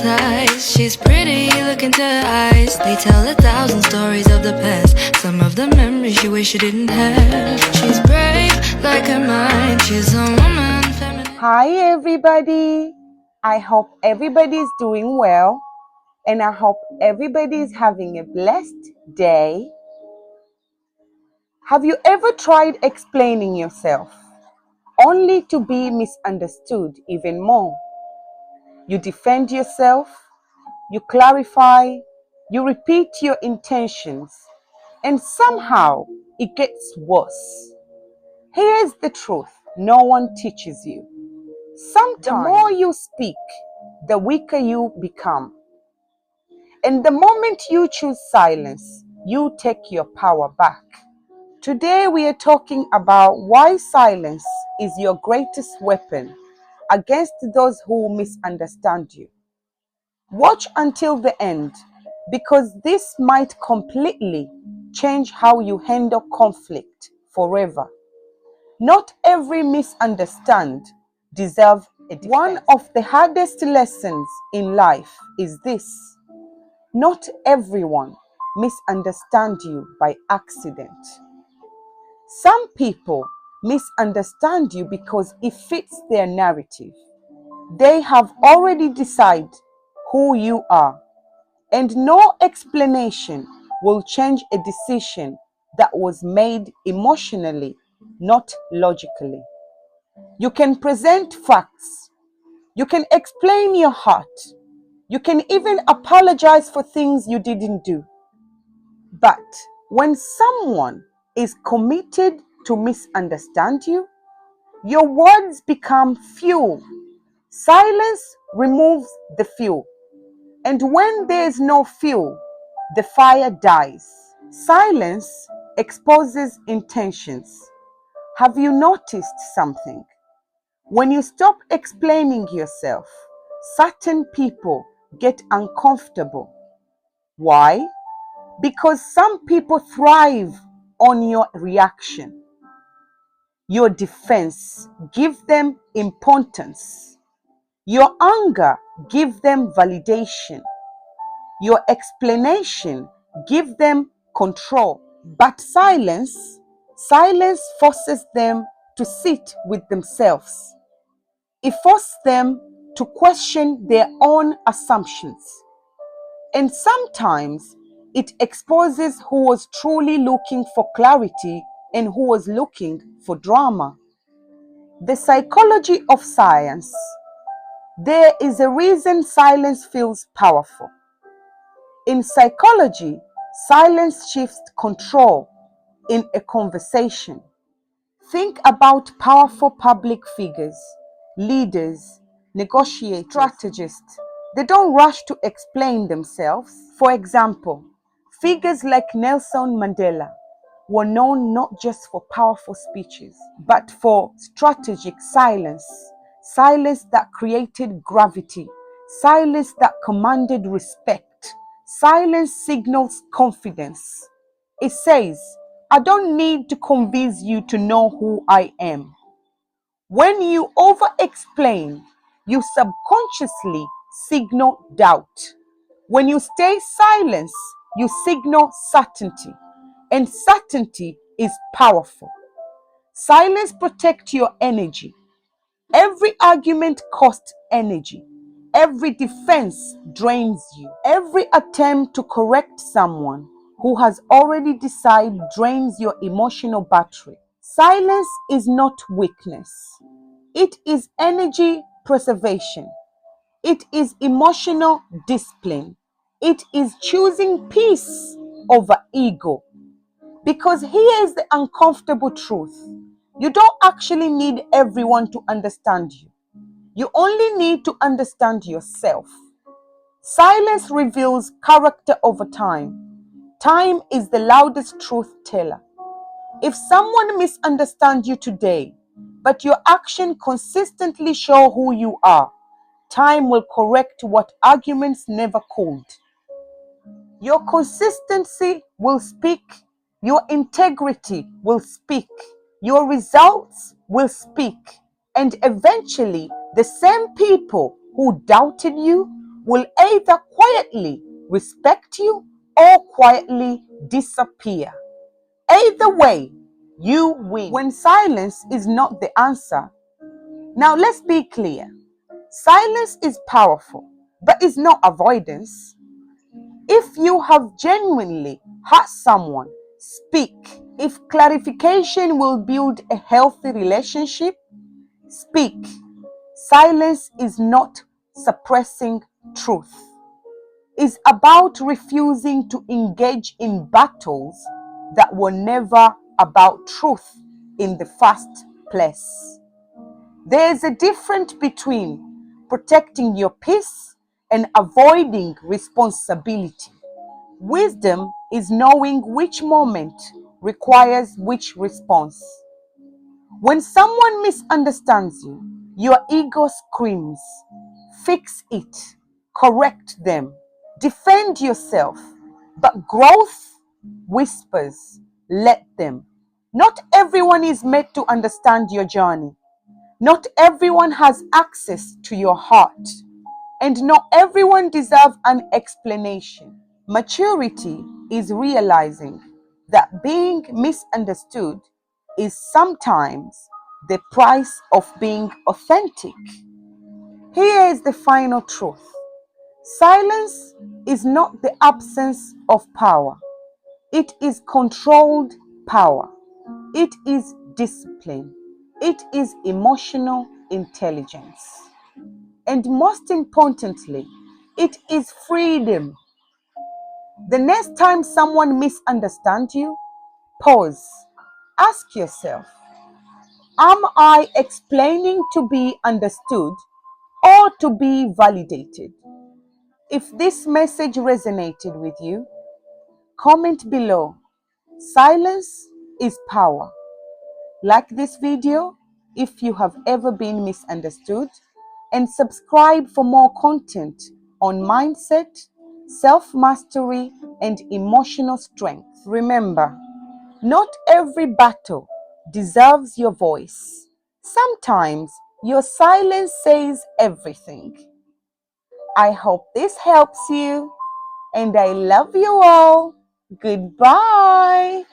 hypnotized. She's pretty, look into her eyes. They tell 1,000 stories of the past. Some of the memories you wish you didn't have. She's brave like her mind. She's a woman, feminine. Hi everybody. I hope everybody's doing well, and I hope everybody's having a blessed day. Have you ever tried explaining yourself only to be misunderstood even more? You defend yourself, you clarify, you repeat your intentions, and somehow it gets worse. Here's the truth no one teaches you. Sometimes the more you speak, the weaker you become. And the moment you choose silence, you take your power back. Today we are talking about why silence is your greatest weapon against those who misunderstand you. Watch until the end, because this might completely change how you handle conflict forever. Not every misunderstand deserves a defense. One of the hardest lessons in life is this: not everyone misunderstands you by accident. Some people misunderstand you because it fits their narrative. They have already decided who you are, and no explanation will change a decision that was made emotionally, not logically. You can present facts, you can explain your heart, you can even apologize for things you didn't do. But when someone is committed to misunderstand you, your words become fuel. Silence removes the fuel. And when there is no fuel, the fire dies. Silence exposes intentions. Have you noticed something? When you stop explaining yourself, certain people get uncomfortable. Why? Because some people thrive on your reaction. Your defense gives them importance. Your anger gives them validation. Your explanation gives them control. But silence forces them to sit with themselves. It forces them to question their own assumptions. And sometimes it exposes who was truly looking for clarity and who was looking for drama. The psychology of silence. There is a reason silence feels powerful. In psychology, silence shifts control in a conversation. Think about powerful public figures, leaders, negotiators, strategists. They don't rush to explain themselves. For example, figures like Nelson Mandela were known not just for powerful speeches, but for strategic silence, silence that created gravity, silence that commanded respect, silence signals confidence. It says, I don't need to convince you to know who I am. When you over-explain, you subconsciously signal doubt. When you stay silent, you signal certainty, and certainty is powerful. Silence protects your energy. Every argument costs energy. Every defense drains you. Every attempt to correct someone who has already decided drains your emotional battery. Silence is not weakness. It is energy preservation. It is emotional discipline. It is choosing peace over ego. Because here is the uncomfortable truth. You don't actually need everyone to understand you. You only need to understand yourself. Silence reveals character over time. Time is the loudest truth teller. If someone misunderstands you today, but your action consistently show who you are, time will correct what arguments never could. Your consistency will speak. Your integrity will speak. Your results will speak. And eventually, the same people who doubted you will either quietly respect you or quietly disappear. Either way, you win. When silence is not the answer, now let's be clear. Silence is powerful, but it's not avoidance. If you have genuinely hurt someone, speak. If clarification will build a healthy relationship, speak. Silence is not suppressing truth. It's about refusing to engage in battles that were never about truth in the first place. There is a difference between protecting your peace and avoiding responsibility. Wisdom is knowing which moment requires which response. When someone misunderstands you, your ego screams, fix it, correct them, defend yourself. But growth whispers, let them. Not everyone is made to understand your journey. Not everyone has access to your heart. And not everyone deserves an explanation. Maturity is realizing that being misunderstood is sometimes the price of being authentic. Here is the final truth. Silence is not the absence of power. It is controlled power. It is discipline. It is emotional intelligence. And most importantly, it is freedom. The next time someone misunderstands you, pause. Ask yourself, am I explaining to be understood or to be validated? If this message resonated with you, comment below. Silence is power. Like this video if you have ever been misunderstood, and subscribe for more content on mindset, self-mastery, and emotional strength. Remember, not every battle deserves your voice. Sometimes your silence says everything. I hope this helps you, and I love you all. Goodbye.